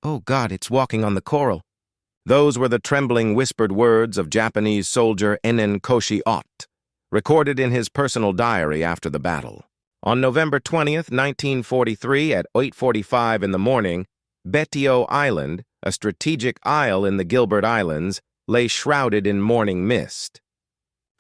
"Oh God, it's walking on the coral." Those were the trembling whispered words of Japanese soldier Enen Koshi-Ott, recorded in his personal diary after the battle. On November 20th, 1943, at 8:45 in the morning, Betio Island, a strategic isle in the Gilbert Islands, lay shrouded in morning mist.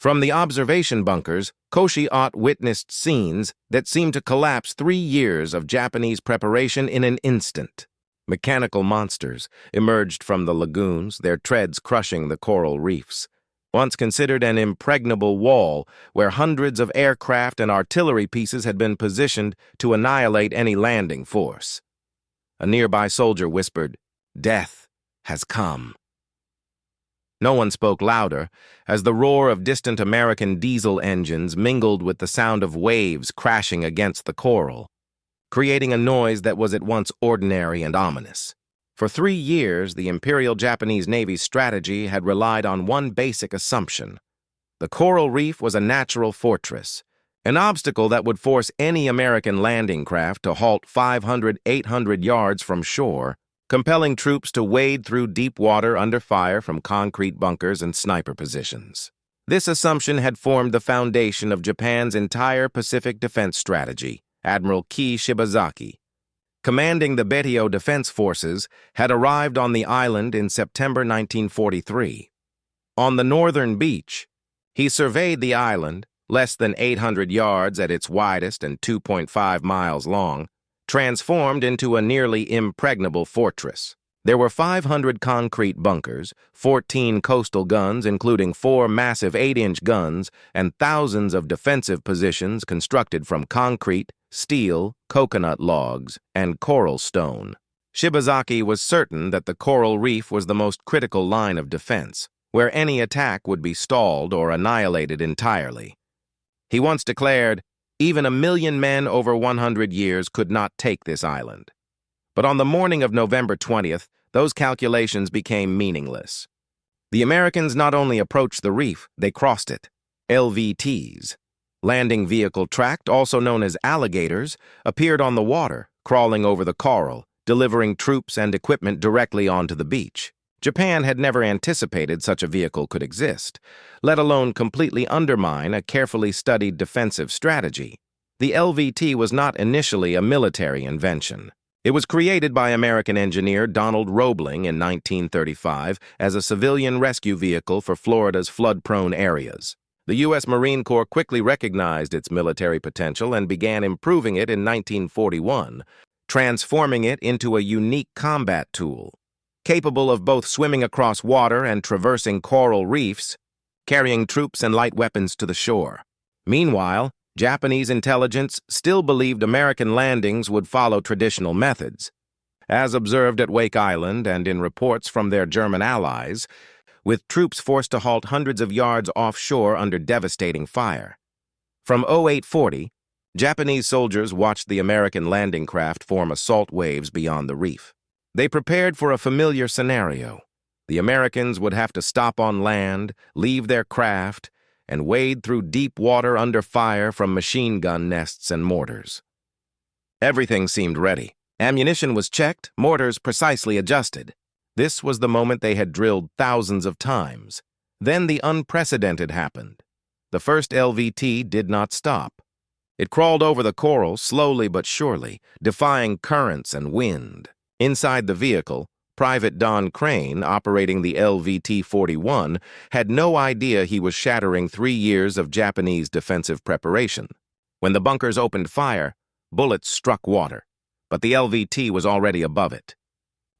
From the observation bunkers, Koshi-Ott witnessed scenes that seemed to collapse 3 years of Japanese preparation in an instant. Mechanical monsters emerged from the lagoons, their treads crushing the coral reefs. Once considered an impregnable wall where hundreds of aircraft and artillery pieces had been positioned to annihilate any landing force. A nearby soldier whispered, "Death has come." No one spoke louder, as the roar of distant American diesel engines mingled with the sound of waves crashing against the coral, creating a noise that was at once ordinary and ominous. For 3 years, the Imperial Japanese Navy's strategy had relied on one basic assumption. The coral reef was a natural fortress, an obstacle that would force any American landing craft to halt 500–800 yards from shore, compelling troops to wade through deep water under fire from concrete bunkers and sniper positions. This assumption had formed the foundation of Japan's entire Pacific defense strategy. Admiral Kei Shibazaki, commanding the Betio Defense Forces, had arrived on the island in September 1943. On the northern beach, he surveyed the island, less than 800 yards at its widest and 2.5 miles long, transformed into a nearly impregnable fortress. There were 500 concrete bunkers, 14 coastal guns including 4 massive 8-inch guns, and thousands of defensive positions constructed from concrete, steel, coconut logs, and coral stone. Shibazaki was certain that the coral reef was the most critical line of defense, where any attack would be stalled or annihilated entirely. He once declared, "Even 1,000,000 men over 100 years could not take this island." But on the morning of November 20th, those calculations became meaningless. The Americans not only approached the reef, they crossed it. LVTs, landing vehicle tracked, also known as alligators, appeared on the water, crawling over the coral, delivering troops and equipment directly onto the beach. Japan had never anticipated such a vehicle could exist, let alone completely undermine a carefully studied defensive strategy. The LVT was not initially a military invention. It was created by American engineer Donald Roebling in 1935 as a civilian rescue vehicle for Florida's flood-prone areas. The U.S. Marine Corps quickly recognized its military potential and began improving it in 1941, transforming it into a unique combat tool, capable of both swimming across water and traversing coral reefs, carrying troops and light weapons to the shore. Meanwhile, Japanese intelligence still believed American landings would follow traditional methods. As observed at Wake Island and in reports from their German allies, with troops forced to halt hundreds of yards offshore under devastating fire. From 0840, Japanese soldiers watched the American landing craft form assault waves beyond the reef. They prepared for a familiar scenario. The Americans would have to stop on land, leave their craft, and wade through deep water under fire from machine gun nests and mortars. Everything seemed ready. Ammunition was checked, mortars precisely adjusted. This was the moment they had drilled thousands of times. Then the unprecedented happened. The first LVT did not stop. It crawled over the coral slowly but surely, defying currents and wind. Inside the vehicle, Private Don Crane, operating the LVT-41, had no idea he was shattering 3 years of Japanese defensive preparation. When the bunkers opened fire, bullets struck water, but the LVT was already above it.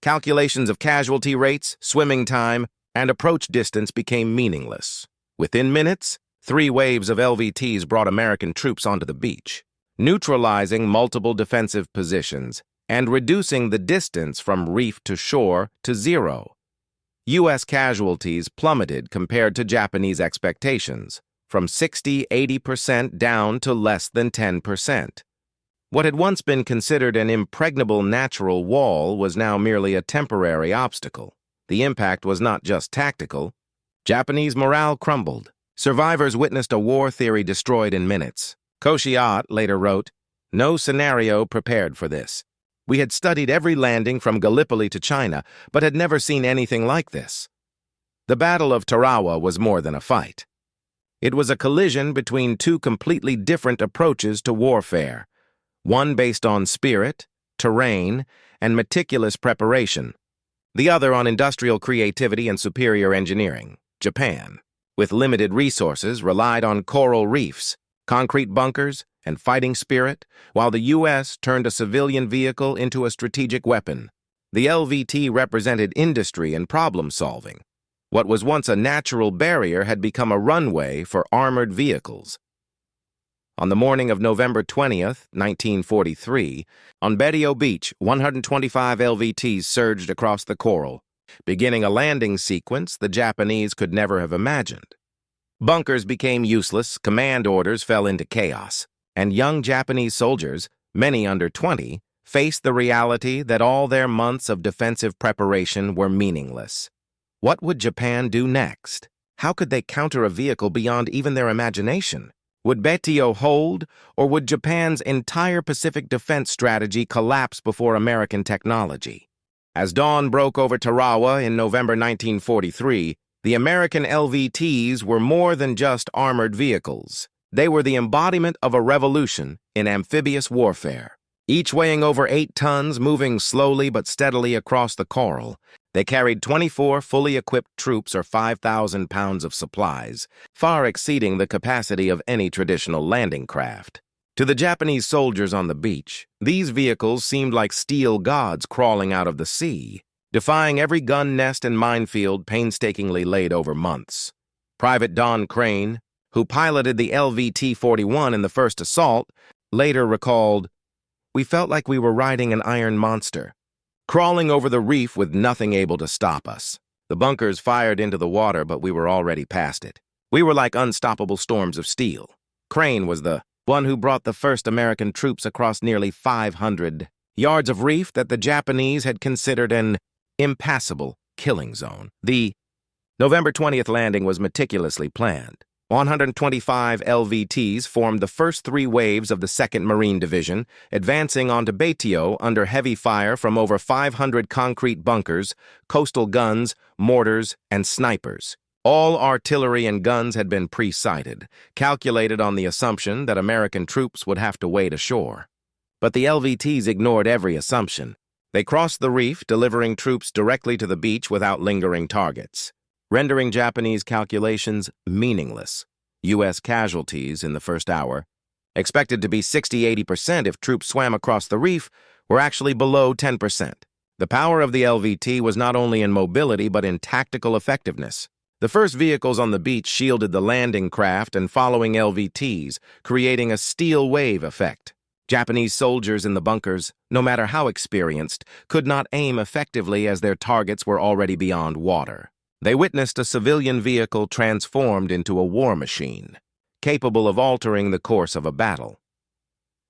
Calculations of casualty rates, swimming time, and approach distance became meaningless. Within minutes, 3 waves of LVTs brought American troops onto the beach, neutralizing multiple defensive positions and reducing the distance from reef to shore to 0. U.S. casualties plummeted compared to Japanese expectations, from 60–80% down to less than 10%. What had once been considered an impregnable natural wall was now merely a temporary obstacle. The impact was not just tactical. Japanese morale crumbled. Survivors witnessed a war theory destroyed in minutes. Koshi-Ott later wrote, "No scenario prepared for this. We had studied every landing from Gallipoli to China, but had never seen anything like this. The Battle of Tarawa was more than a fight. It was a collision between two completely different approaches to warfare, one based on spirit, terrain, and meticulous preparation, the other on industrial creativity and superior engineering. Japan, with limited resources, relied on coral reefs, concrete bunkers, and fighting spirit, while the U.S. turned a civilian vehicle into a strategic weapon. The LVT represented industry and problem-solving. What was once a natural barrier had become a runway for armored vehicles. On the morning of November 20th, 1943, on Betio Beach, 125 LVTs surged across the coral, beginning a landing sequence the Japanese could never have imagined. Bunkers became useless, command orders fell into chaos, and young Japanese soldiers, many under 20, faced the reality that all their months of defensive preparation were meaningless. What would Japan do next? How could they counter a vehicle beyond even their imagination? Would Betio hold, or would Japan's entire Pacific defense strategy collapse before American technology? As dawn broke over Tarawa in November 1943, the American LVTs were more than just armored vehicles. They were the embodiment of a revolution in amphibious warfare. Each weighing over 8 tons, moving slowly but steadily across the coral, they carried 24 fully equipped troops or 5,000 pounds of supplies, far exceeding the capacity of any traditional landing craft. To the Japanese soldiers on the beach, these vehicles seemed like steel gods crawling out of the sea, defying every gun nest and minefield painstakingly laid over months. Private Don Crane, who piloted the LVT-41 in the first assault, later recalled, "We felt like we were riding an iron monster, crawling over the reef with nothing able to stop us. The bunkers fired into the water, but we were already past it. We were like unstoppable storms of steel." Crane was the one who brought the first American troops across nearly 500 yards of reef that the Japanese had considered an impassable killing zone. The November 20th landing was meticulously planned. 125 LVTs formed the first 3 waves of the 2nd Marine Division, advancing onto Betio under heavy fire from over 500 concrete bunkers, coastal guns, mortars, and snipers. All artillery and guns had been pre-sighted, calculated on the assumption that American troops would have to wade ashore. But the LVTs ignored every assumption. They crossed the reef, delivering troops directly to the beach without lingering targets, rendering Japanese calculations meaningless. U.S. casualties in the first hour, expected to be 60–80% if troops swam across the reef, were actually below 10%. The power of the LVT was not only in mobility but in tactical effectiveness. The first vehicles on the beach shielded the landing craft and following LVTs, creating a steel wave effect. Japanese soldiers in the bunkers, no matter how experienced, could not aim effectively as their targets were already beyond water. They witnessed a civilian vehicle transformed into a war machine, capable of altering the course of a battle.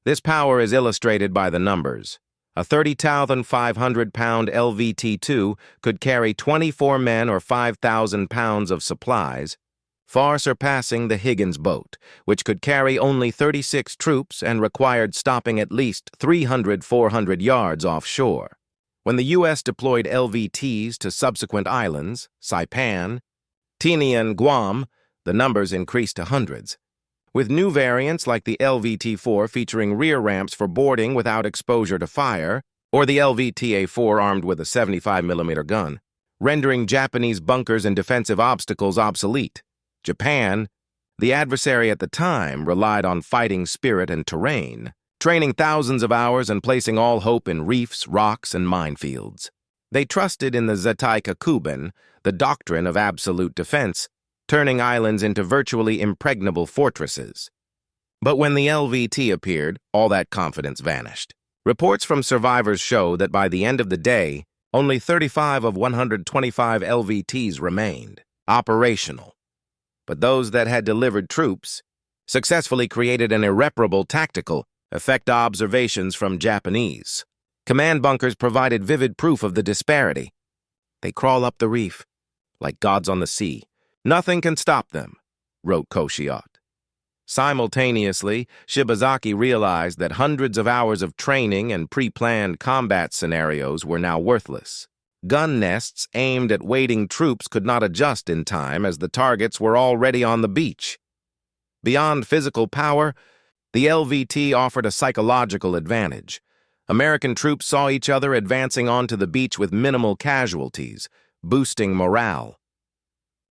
This power is illustrated by the numbers. A 30,500-pound LVT-2 could carry 24 men or 5,000 pounds of supplies, far surpassing the Higgins boat, which could carry only 36 troops and required stopping at least 300–400 yards offshore. When the U.S. deployed LVTs to subsequent islands, Saipan, Tinian, Guam, the numbers increased to hundreds. With new variants like the LVT-4 featuring rear ramps for boarding without exposure to fire, or the LVTA-4 armed with a 75mm gun, rendering Japanese bunkers and defensive obstacles obsolete. Japan, the adversary at the time, relied on fighting spirit and terrain, training thousands of hours and placing all hope in reefs, rocks, and minefields. They trusted in the Zettai Kakuben, the doctrine of absolute defense, turning islands into virtually impregnable fortresses. But when the LVT appeared, all that confidence vanished. Reports from survivors show that by the end of the day, only 35 of 125 LVTs remained operational. But those that had delivered troops successfully created an irreparable tactical effect. Observations from Japanese command bunkers provided vivid proof of the disparity. They crawl up the reef like gods on the sea. Nothing can stop them, wrote Koshiot. Simultaneously, Shibazaki realized that hundreds of hours of training and pre-planned combat scenarios were now worthless. Gun nests aimed at waiting troops could not adjust in time as the targets were already on the beach. Beyond physical power, the LVT offered a psychological advantage. American troops saw each other advancing onto the beach with minimal casualties, boosting morale.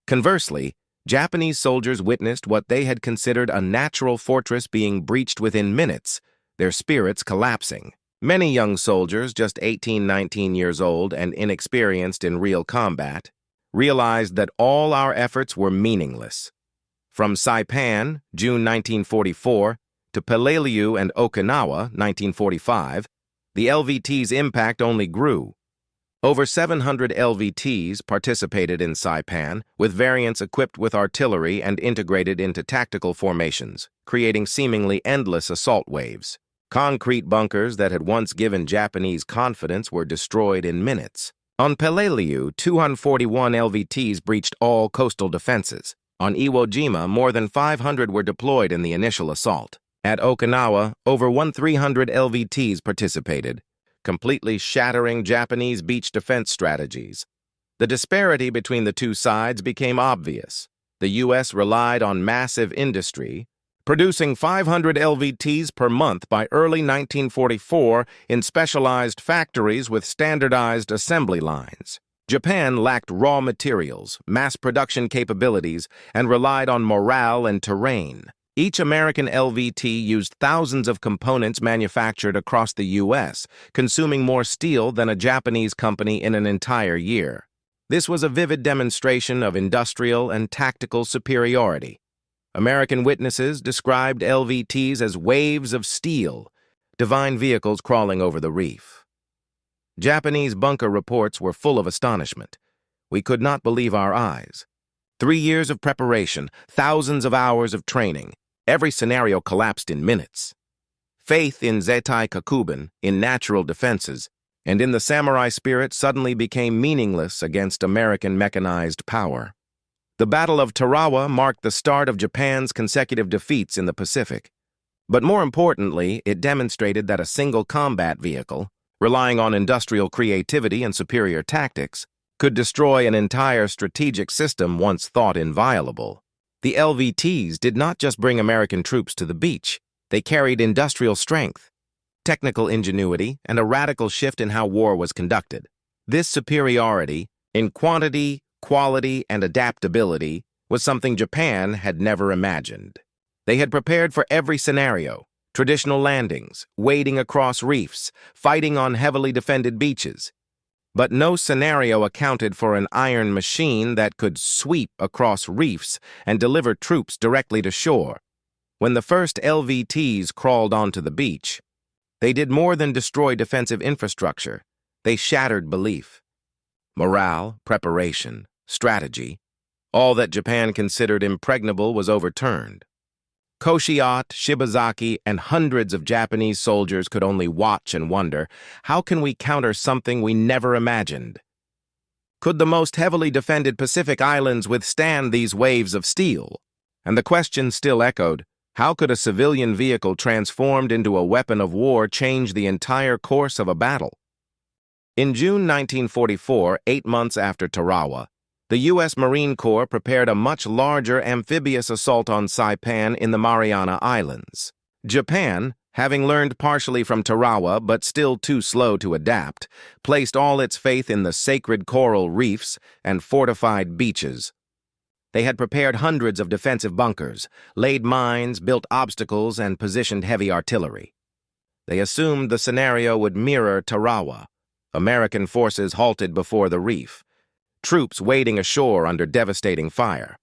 Conversely, Japanese soldiers witnessed what they had considered a natural fortress being breached within minutes, their spirits collapsing. Many young soldiers, just 18, 19 years old and inexperienced in real combat, realized that all our efforts were meaningless. From Saipan, June 1944, to Peleliu and Okinawa, 1945, the LVT's impact only grew. Over 700 LVTs participated in Saipan, with variants equipped with artillery and integrated into tactical formations, creating seemingly endless assault waves. Concrete bunkers that had once given Japanese confidence were destroyed in minutes. On Peleliu, 241 LVTs breached all coastal defenses. On Iwo Jima, more than 500 were deployed in the initial assault. At Okinawa, over 1,300 LVTs participated, completely shattering Japanese beach defense strategies. The disparity between the two sides became obvious. The U.S. relied on massive industry, producing 500 LVTs per month by early 1944 in specialized factories with standardized assembly lines. Japan lacked raw materials, mass production capabilities, and relied on morale and terrain. Each American LVT used thousands of components manufactured across the U.S., consuming more steel than a Japanese company in an entire year. This was a vivid demonstration of industrial and tactical superiority. American witnesses described LVTs as waves of steel, divine vehicles crawling over the reef. Japanese bunker reports were full of astonishment. We could not believe our eyes. 3 years of preparation, thousands of hours of training. Every scenario collapsed in minutes. Faith in Zettai Kakuben, in natural defenses, and in the samurai spirit suddenly became meaningless against American mechanized power. The Battle of Tarawa marked the start of Japan's consecutive defeats in the Pacific. But more importantly, it demonstrated that a single combat vehicle, relying on industrial creativity and superior tactics, could destroy an entire strategic system once thought inviolable. The LVTs did not just bring American troops to the beach. They carried industrial strength, technical ingenuity, and a radical shift in how war was conducted. This superiority, in quantity, quality, and adaptability, was something Japan had never imagined. They had prepared for every scenario: traditional landings, wading across reefs, fighting on heavily defended beaches. But no scenario accounted for an iron machine that could sweep across reefs and deliver troops directly to shore. When the first LVTs crawled onto the beach, they did more than destroy defensive infrastructure. They shattered belief. Morale, preparation, strategy, all that Japan considered impregnable was overturned. Koshiot, Shibazaki, and hundreds of Japanese soldiers could only watch and wonder, how can we counter something we never imagined? Could the most heavily defended Pacific islands withstand these waves of steel? And the question still echoed, how could a civilian vehicle transformed into a weapon of war change the entire course of a battle? In June 1944, 8 months after Tarawa, the U.S. Marine Corps prepared a much larger amphibious assault on Saipan in the Mariana Islands. Japan, having learned partially from Tarawa but still too slow to adapt, placed all its faith in the sacred coral reefs and fortified beaches. They had prepared hundreds of defensive bunkers, laid mines, built obstacles, and positioned heavy artillery. They assumed the scenario would mirror Tarawa. American forces halted before the reef, troops wading ashore under devastating fire.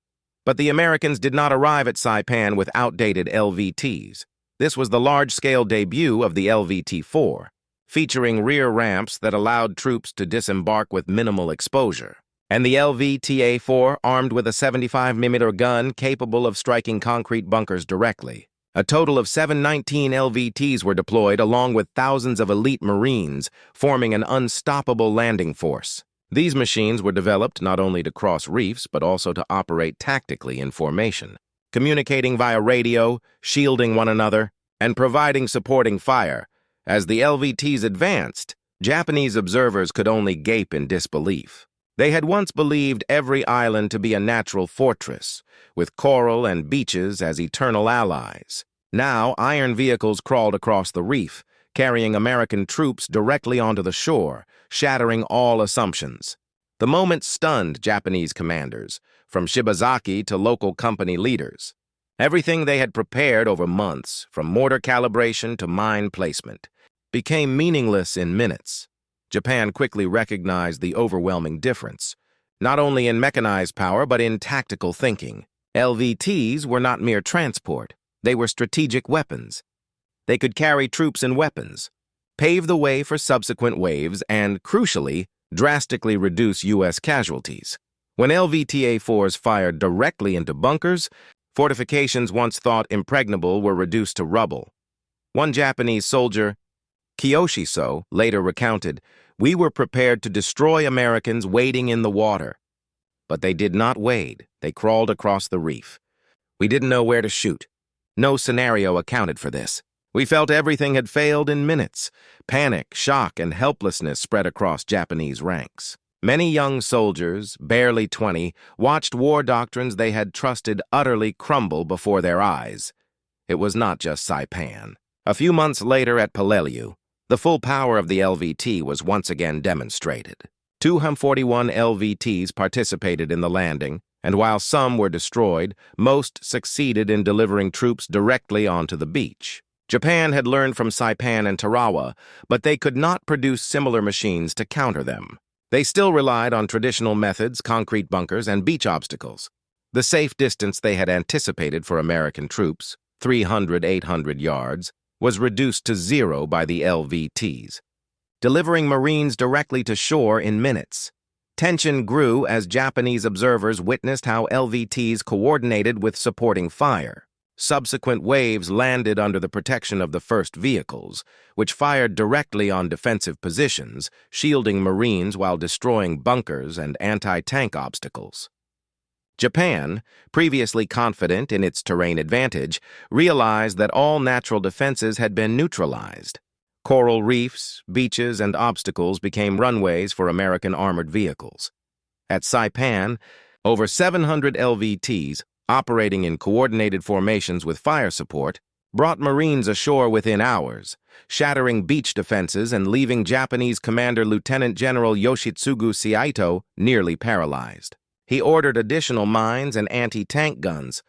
But the Americans did not arrive at Saipan with outdated LVTs. This was the large-scale debut of the LVT-4, featuring rear ramps that allowed troops to disembark with minimal exposure, and the LVTA-4 armed with a 75mm gun capable of striking concrete bunkers directly. A total of 719 LVTs were deployed along with thousands of elite Marines, forming an unstoppable landing force. These machines were developed not only to cross reefs, but also to operate tactically in formation. communicating via radio, shielding one another, and providing supporting fire. As the LVTs advanced, Japanese observers could only gape in disbelief. They had once believed every island to be a natural fortress, with coral and beaches as eternal allies. Now, iron vehicles crawled across the reef, carrying American troops directly onto the shore, shattering all assumptions. The moment stunned Japanese commanders, from Shibazaki to local company leaders. Everything they had prepared over months, from mortar calibration to mine placement, became meaningless in minutes. Japan quickly recognized the overwhelming difference, not only in mechanized power but in tactical thinking. LVTs were not mere transport, they were strategic weapons. They could carry troops and weapons, pave the way for subsequent waves, and, crucially, drastically reduce U.S. casualties. When LVTA-4s fired directly into bunkers, fortifications once thought impregnable were reduced to rubble. One Japanese soldier, Kiyoshiso, later recounted, "We were prepared to destroy Americans wading in the water. But they did not wade, they crawled across the reef. We didn't know where to shoot. No scenario accounted for this. We felt everything had failed in minutes. Panic, shock, and helplessness spread across Japanese ranks. Many young soldiers, barely 20, watched war doctrines they had trusted utterly crumble before their eyes. It was not just Saipan. A few months later at Peleliu, the full power of the LVT was once again demonstrated. 241 LVTs participated in the landing, and while some were destroyed, most succeeded in delivering troops directly onto the beach. Japan had learned from Saipan and Tarawa, but they could not produce similar machines to counter them. They still relied on traditional methods, concrete bunkers, and beach obstacles. The safe distance they had anticipated for American troops, 300–800 yards, was reduced to 0 by the LVTs, delivering Marines directly to shore in minutes. Tension grew as Japanese observers witnessed how LVTs coordinated with supporting fire. Subsequent waves landed under the protection of the first vehicles, which fired directly on defensive positions, shielding Marines while destroying bunkers and anti-tank obstacles. Japan, previously confident in its terrain advantage, realized that all natural defenses had been neutralized. Coral reefs, beaches, and obstacles became runways for American armored vehicles. At Saipan, over 700 LVTs, operating in coordinated formations with fire support, brought Marines ashore within hours, shattering beach defenses and leaving Japanese Commander Lieutenant General Yoshitsugu Saito nearly paralyzed. He ordered additional mines and anti-tank guns,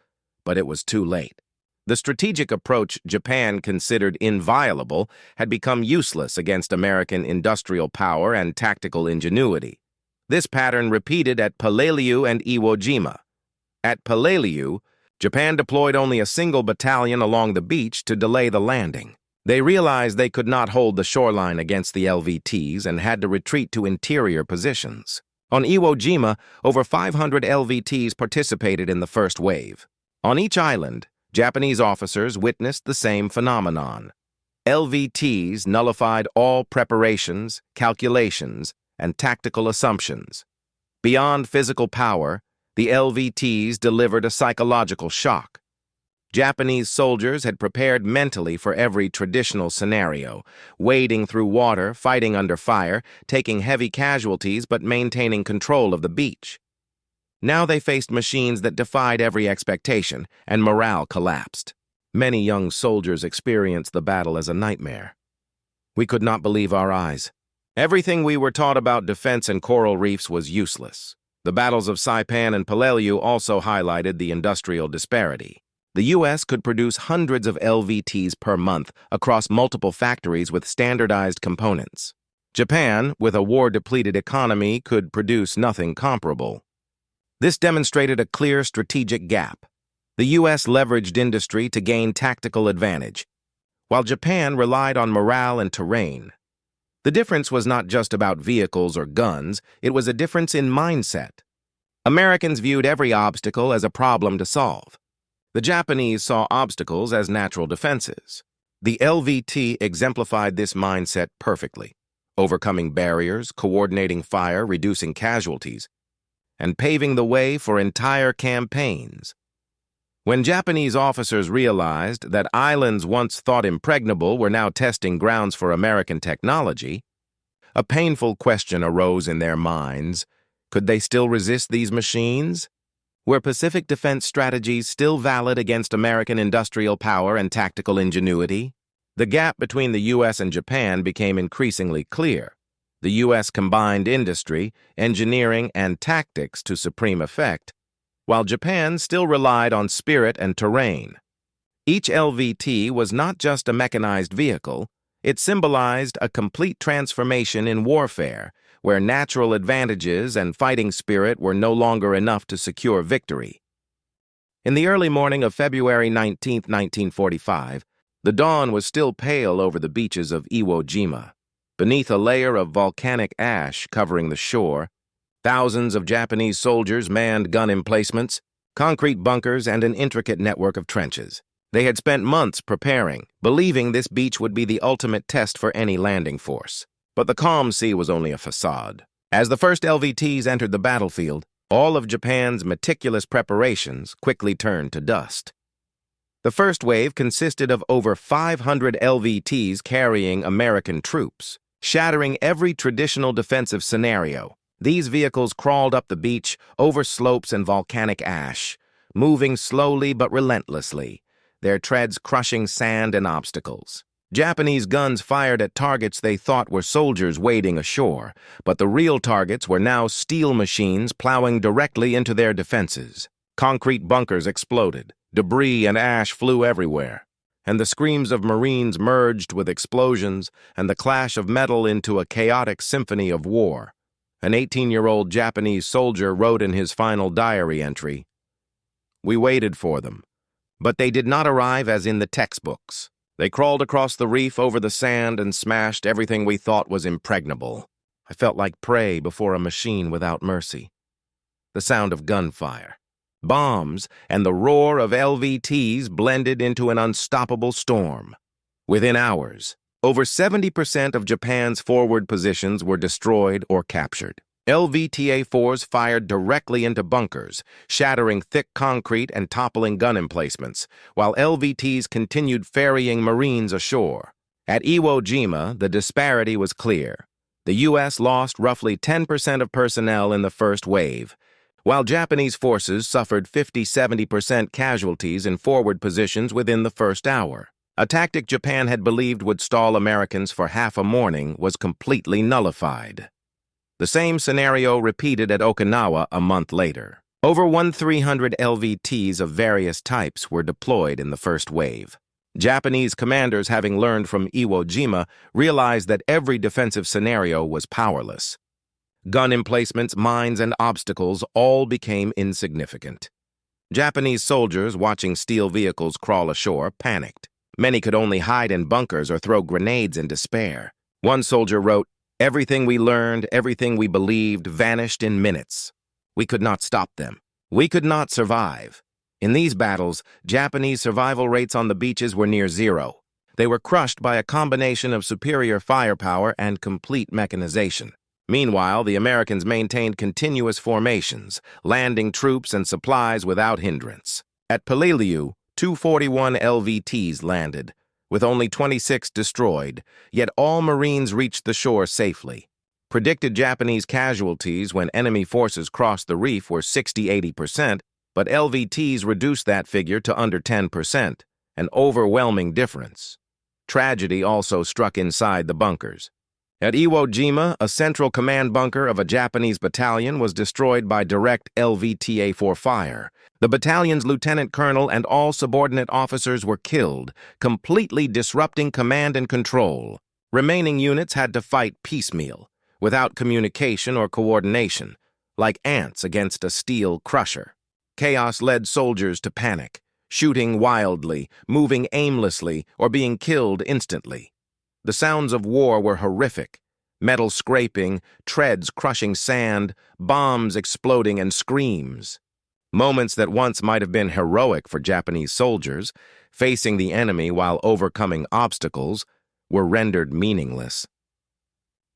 but it was too late. The strategic approach Japan considered inviolable had become useless against American industrial power and tactical ingenuity. This pattern repeated at Peleliu and Iwo Jima. At Peleliu, Japan deployed only a single battalion along the beach to delay the landing. They realized they could not hold the shoreline against the LVTs and had to retreat to interior positions. On Iwo Jima, over 500 LVTs participated in the first wave. On each island, Japanese officers witnessed the same phenomenon. LVTs nullified all preparations, calculations, and tactical assumptions. Beyond physical power, the LVTs delivered a psychological shock. Japanese soldiers had prepared mentally for every traditional scenario, wading through water, fighting under fire, taking heavy casualties but maintaining control of the beach. Now they faced machines that defied every expectation, and morale collapsed. Many young soldiers experienced the battle as a nightmare. We could not believe our eyes. Everything we were taught about defense and coral reefs was useless. The battles of Saipan and Peleliu also highlighted the industrial disparity. The U.S. could produce hundreds of LVTs per month across multiple factories with standardized components. Japan, with a war-depleted economy, could produce nothing comparable. This demonstrated a clear strategic gap. The U.S. leveraged industry to gain tactical advantage, while Japan relied on morale and terrain. The difference was not just about vehicles or guns, it was a difference in mindset. Americans viewed every obstacle as a problem to solve. The Japanese saw obstacles as natural defenses. The LVT exemplified this mindset perfectly, overcoming barriers, coordinating fire, reducing casualties, and paving the way for entire campaigns. When Japanese officers realized that islands once thought impregnable were now testing grounds for American technology, a painful question arose in their minds. Could they still resist these machines? Were Pacific defense strategies still valid against American industrial power and tactical ingenuity? The gap between the U.S. and Japan became increasingly clear. The U.S. combined industry, engineering, and tactics to supreme effect, while Japan still relied on spirit and terrain. Each LVT was not just a mechanized vehicle, it symbolized a complete transformation in warfare, where natural advantages and fighting spirit were no longer enough to secure victory. In the early morning of February 19, 1945, the dawn was still pale over the beaches of Iwo Jima. Beneath a layer of volcanic ash covering the shore, thousands of Japanese soldiers manned gun emplacements, concrete bunkers, and an intricate network of trenches. They had spent months preparing, believing this beach would be the ultimate test for any landing force. But the calm sea was only a facade. As the first LVTs entered the battlefield, all of Japan's meticulous preparations quickly turned to dust. The first wave consisted of over 500 LVTs carrying American troops, shattering every traditional defensive scenario. These vehicles crawled up the beach, over slopes and volcanic ash, moving slowly but relentlessly, their treads crushing sand and obstacles. Japanese guns fired at targets they thought were soldiers wading ashore, but the real targets were now steel machines plowing directly into their defenses. Concrete bunkers exploded, debris and ash flew everywhere, and the screams of Marines merged with explosions and the clash of metal into a chaotic symphony of war. An 18-year-old Japanese soldier wrote in his final diary entry, "We waited for them, but they did not arrive as in the textbooks. They crawled across the reef over the sand and smashed everything we thought was impregnable. I felt like prey before a machine without mercy." The sound of gunfire, bombs, and the roar of LVTs blended into an unstoppable storm. Within hours, over 70% of Japan's forward positions were destroyed or captured. LVTA-4s fired directly into bunkers, shattering thick concrete and toppling gun emplacements, while LVTs continued ferrying Marines ashore. At Iwo Jima, the disparity was clear. The U.S. lost roughly 10% of personnel in the first wave, while Japanese forces suffered 50–70% casualties in forward positions within the first hour. A tactic Japan had believed would stall Americans for half a morning was completely nullified. The same scenario repeated at Okinawa a month later. Over 1,300 LVTs of various types were deployed in the first wave. Japanese commanders, having learned from Iwo Jima, realized that every defensive scenario was powerless. Gun emplacements, mines, and obstacles all became insignificant. Japanese soldiers, watching steel vehicles crawl ashore, panicked. Many could only hide in bunkers or throw grenades in despair. One soldier wrote, "Everything we learned, everything we believed, vanished in minutes. We could not stop them. We could not survive." In these battles, Japanese survival rates on the beaches were near zero. They were crushed by a combination of superior firepower and complete mechanization. Meanwhile, the Americans maintained continuous formations, landing troops and supplies without hindrance. At Peleliu, 241 LVTs landed, with only 26 destroyed, yet all Marines reached the shore safely. Predicted Japanese casualties when enemy forces crossed the reef were 60–80%, but LVTs reduced that figure to under 10%, an overwhelming difference. Tragedy also struck inside the bunkers. At Iwo Jima, a central command bunker of a Japanese battalion was destroyed by direct LVTA-4 fire. The battalion's lieutenant colonel and all subordinate officers were killed, completely disrupting command and control. Remaining units had to fight piecemeal, without communication or coordination, like ants against a steel crusher. Chaos led soldiers to panic, shooting wildly, moving aimlessly, or being killed instantly. The sounds of war were horrific: metal scraping, treads crushing sand, bombs exploding, and screams. Moments that once might have been heroic for Japanese soldiers, facing the enemy while overcoming obstacles, were rendered meaningless.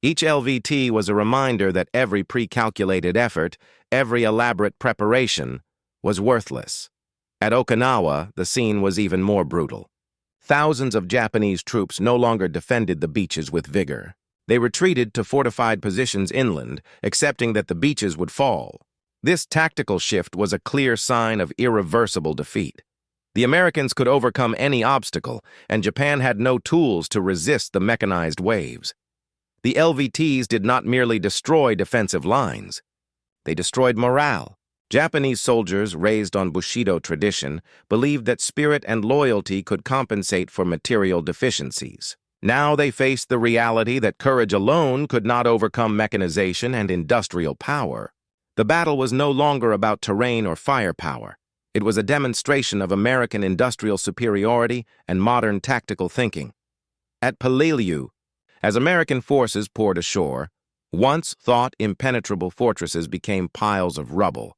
Each LVT was a reminder that every pre-calculated effort, every elaborate preparation, was worthless. At Okinawa, the scene was even more brutal. Thousands of Japanese troops no longer defended the beaches with vigor. They retreated to fortified positions inland, accepting that the beaches would fall. This tactical shift was a clear sign of irreversible defeat. The Americans could overcome any obstacle, and Japan had no tools to resist the mechanized waves. The LVTs did not merely destroy defensive lines. They destroyed morale. Japanese soldiers, raised on Bushido tradition, believed that spirit and loyalty could compensate for material deficiencies. Now they faced the reality that courage alone could not overcome mechanization and industrial power. The battle was no longer about terrain or firepower. It was a demonstration of American industrial superiority and modern tactical thinking. At Peleliu, as American forces poured ashore, once thought impenetrable fortresses became piles of rubble,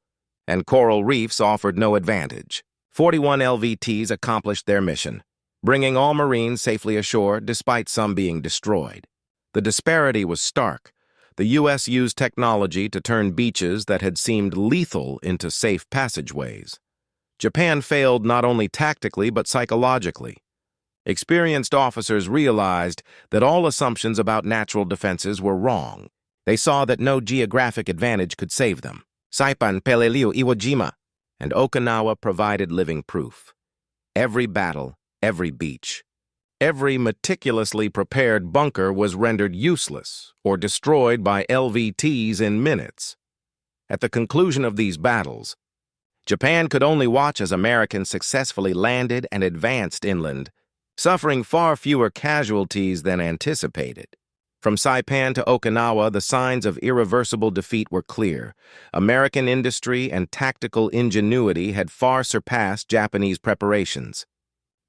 and coral reefs offered no advantage. 41 LVTs accomplished their mission, bringing all Marines safely ashore despite some being destroyed. The disparity was stark. The U.S. used technology to turn beaches that had seemed lethal into safe passageways. Japan failed not only tactically but psychologically. Experienced officers realized that all assumptions about natural defenses were wrong. They saw that no geographic advantage could save them. Saipan, Peleliu, Iwo Jima, and Okinawa provided living proof. Every battle, every beach, every meticulously prepared bunker was rendered useless or destroyed by LVTs in minutes. At the conclusion of these battles, Japan could only watch as Americans successfully landed and advanced inland, suffering far fewer casualties than anticipated. From Saipan to Okinawa, the signs of irreversible defeat were clear. American industry and tactical ingenuity had far surpassed Japanese preparations.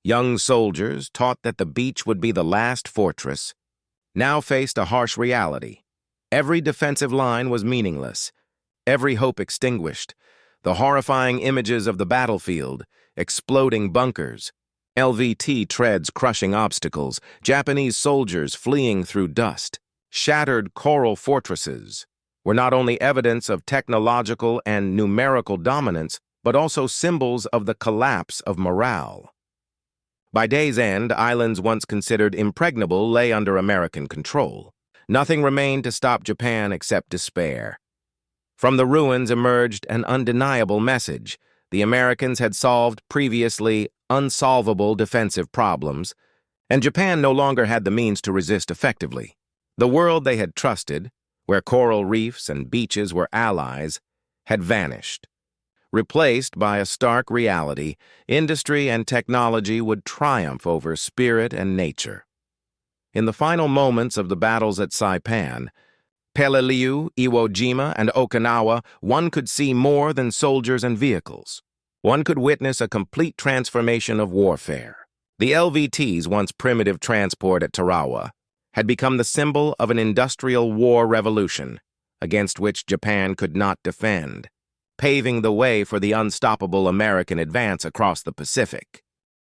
Young soldiers, taught that the beach would be the last fortress, now faced a harsh reality. Every defensive line was meaningless, every hope extinguished. The horrifying images of the battlefield, exploding bunkers, LVT treads crushing obstacles, Japanese soldiers fleeing through dust, shattered coral fortresses, were not only evidence of technological and numerical dominance, but also symbols of the collapse of morale. By day's end, islands once considered impregnable lay under American control. Nothing remained to stop Japan except despair. From the ruins emerged an undeniable message. The Americans had solved previously unsolvable defensive problems, and Japan no longer had the means to resist effectively. The world they had trusted, where coral reefs and beaches were allies, had vanished. Replaced by a stark reality, industry and technology would triumph over spirit and nature. In the final moments of the battles at Saipan, Peleliu, Iwo Jima, and Okinawa, one could see more than soldiers and vehicles. One could witness a complete transformation of warfare. The LVTs, once primitive transport at Tarawa, had become the symbol of an industrial war revolution against which Japan could not defend, paving the way for the unstoppable American advance across the Pacific.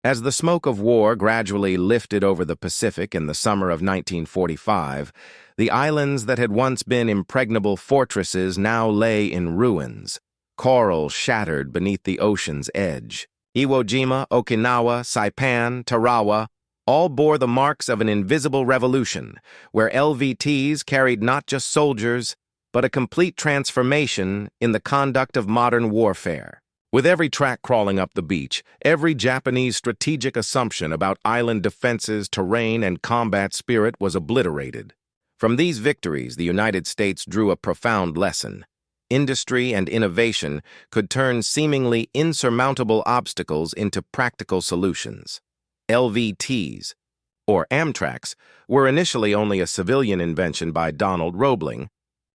As the smoke of war gradually lifted over the Pacific in the summer of 1945, the islands that had once been impregnable fortresses now lay in ruins, coral shattered beneath the ocean's edge. Iwo Jima, Okinawa, Saipan, Tarawa all bore the marks of an invisible revolution, where LVTs carried not just soldiers, but a complete transformation in the conduct of modern warfare. With every track crawling up the beach, every Japanese strategic assumption about island defenses, terrain, and combat spirit was obliterated. From these victories, the United States drew a profound lesson. Industry and innovation could turn seemingly insurmountable obstacles into practical solutions. LVTs, or Amtraks, were initially only a civilian invention by Donald Roebling,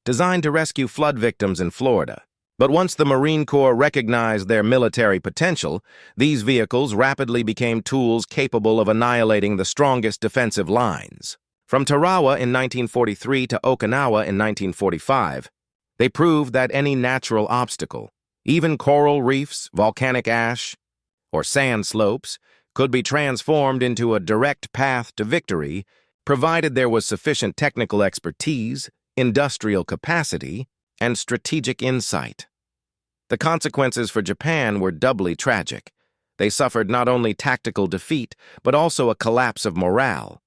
designed to rescue flood victims in Florida. But once the Marine Corps recognized their military potential, these vehicles rapidly became tools capable of annihilating the strongest defensive lines. From Tarawa in 1943 to Okinawa in 1945, they proved that any natural obstacle, even coral reefs, volcanic ash, or sand slopes, could be transformed into a direct path to victory, provided there was sufficient technical expertise, industrial capacity, and strategic insight. The consequences for Japan were doubly tragic. They suffered not only tactical defeat, but also a collapse of morale.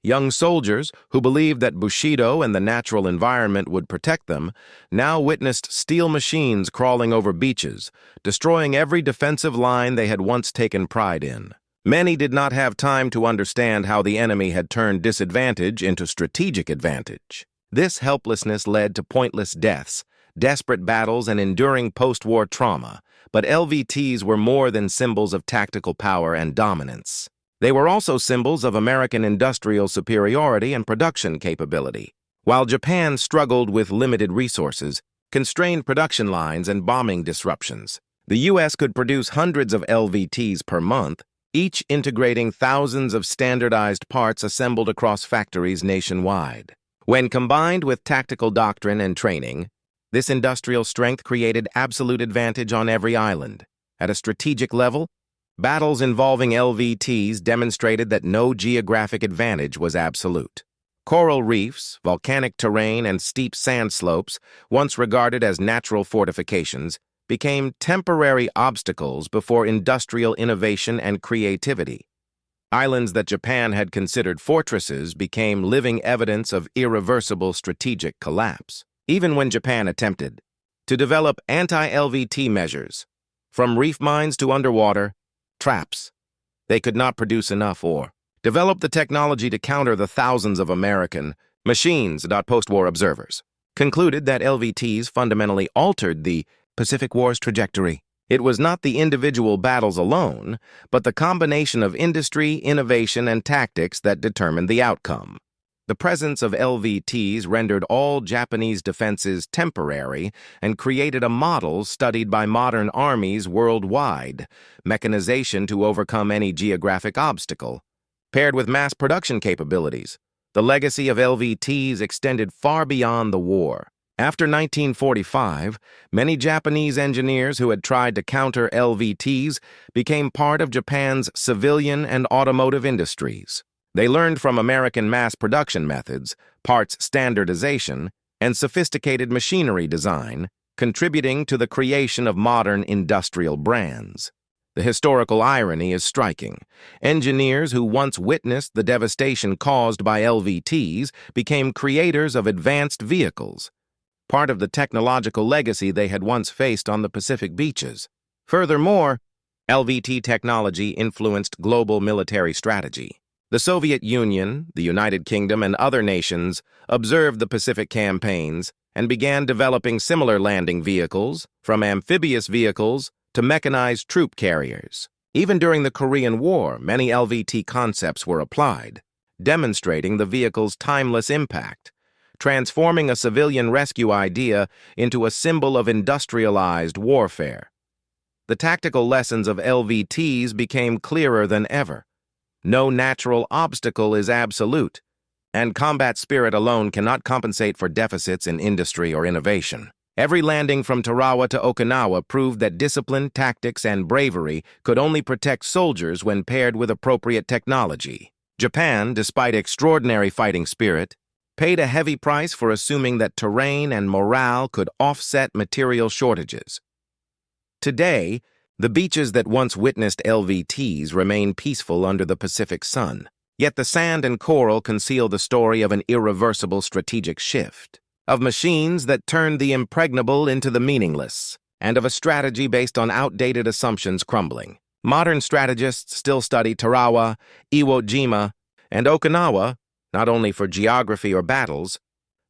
Young soldiers, who believed that Bushido and the natural environment would protect them, now witnessed steel machines crawling over beaches, destroying every defensive line they had once taken pride in. Many did not have time to understand how the enemy had turned disadvantage into strategic advantage. This helplessness led to pointless deaths, desperate battles, and enduring post-war trauma, but LVTs were more than symbols of tactical power and dominance. They were also symbols of American industrial superiority and production capability. While Japan struggled with limited resources, constrained production lines, and bombing disruptions, the U.S. could produce hundreds of LVTs per month, each integrating thousands of standardized parts assembled across factories nationwide. When combined with tactical doctrine and training, this industrial strength created absolute advantage on every island. At a strategic level, battles involving LVTs demonstrated that no geographic advantage was absolute. Coral reefs, volcanic terrain, and steep sand slopes, once regarded as natural fortifications, became temporary obstacles before industrial innovation and creativity. Islands that Japan had considered fortresses became living evidence of irreversible strategic collapse. Even when Japan attempted to develop anti-LVT measures, from reef mines to underwater traps, they could not produce enough or develop the technology to counter the thousands of American machines. Post-war observers concluded that LVTs fundamentally altered the Pacific War's trajectory. It was not the individual battles alone, but the combination of industry, innovation, and tactics that determined the outcome. The presence of LVTs rendered all Japanese defenses temporary and created a model studied by modern armies worldwide: mechanization to overcome any geographic obstacle. Paired with mass production capabilities, the legacy of LVTs extended far beyond the war. After 1945, many Japanese engineers who had tried to counter LVTs became part of Japan's civilian and automotive industries. They learned from American mass production methods, parts standardization, and sophisticated machinery design, contributing to the creation of modern industrial brands. The historical irony is striking. Engineers who once witnessed the devastation caused by LVTs became creators of advanced vehicles, part of the technological legacy they had once faced on the Pacific beaches. Furthermore, LVT technology influenced global military strategy. The Soviet Union, the United Kingdom, and other nations observed the Pacific campaigns and began developing similar landing vehicles, from amphibious vehicles to mechanized troop carriers. Even during the Korean War, many LVT concepts were applied, demonstrating the vehicle's timeless impact, transforming a civilian rescue idea into a symbol of industrialized warfare. The tactical lessons of LVTs became clearer than ever. No natural obstacle is absolute, and combat spirit alone cannot compensate for deficits in industry or innovation. Every landing from Tarawa to Okinawa proved that discipline, tactics, and bravery could only protect soldiers when paired with appropriate technology. Japan, despite extraordinary fighting spirit, paid a heavy price for assuming that terrain and morale could offset material shortages. Today, the beaches that once witnessed LVTs remain peaceful under the Pacific sun. Yet the sand and coral conceal the story of an irreversible strategic shift, of machines that turned the impregnable into the meaningless, and of a strategy based on outdated assumptions crumbling. Modern strategists still study Tarawa, Iwo Jima, and Okinawa, not only for geography or battles,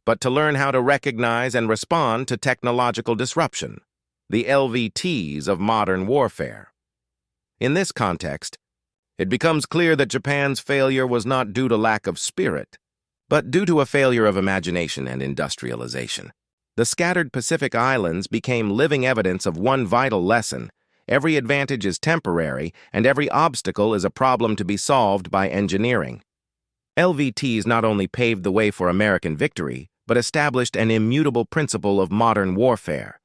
but to learn how to recognize and respond to technological disruption, the LVTs of modern warfare. In this context, it becomes clear that Japan's failure was not due to lack of spirit, but due to a failure of imagination and industrialization. The scattered Pacific Islands became living evidence of one vital lesson: every advantage is temporary, and every obstacle is a problem to be solved by engineering. LVTs not only paved the way for American victory, but established an immutable principle of modern warfare.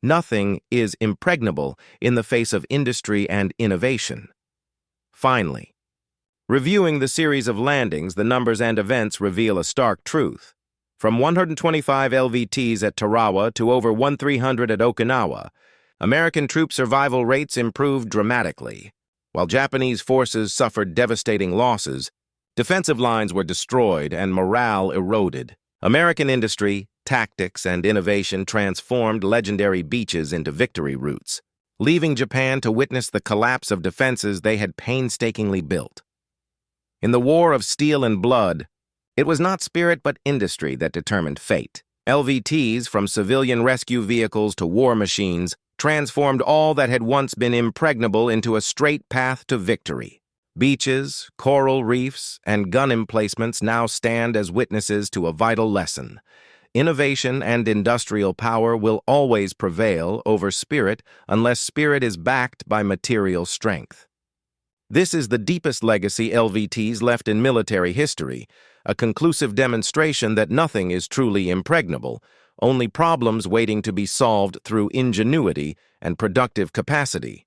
Nothing is impregnable in the face of industry and innovation. Finally, reviewing the series of landings, the numbers and events reveal a stark truth. From 125 LVTs at Tarawa to over 1,300 at Okinawa, American troop survival rates improved dramatically. While Japanese forces suffered devastating losses, defensive lines were destroyed and morale eroded. American industry, tactics, and innovation transformed legendary beaches into victory routes, leaving Japan to witness the collapse of defenses they had painstakingly built. In the War of Steel and Blood, it was not spirit but industry that determined fate. LVTs, from civilian rescue vehicles to war machines, transformed all that had once been impregnable into a straight path to victory. Beaches, coral reefs, and gun emplacements now stand as witnesses to a vital lesson. Innovation and industrial power will always prevail over spirit unless spirit is backed by material strength. This is the deepest legacy LVTs left in military history, a conclusive demonstration that nothing is truly impregnable, only problems waiting to be solved through ingenuity and productive capacity.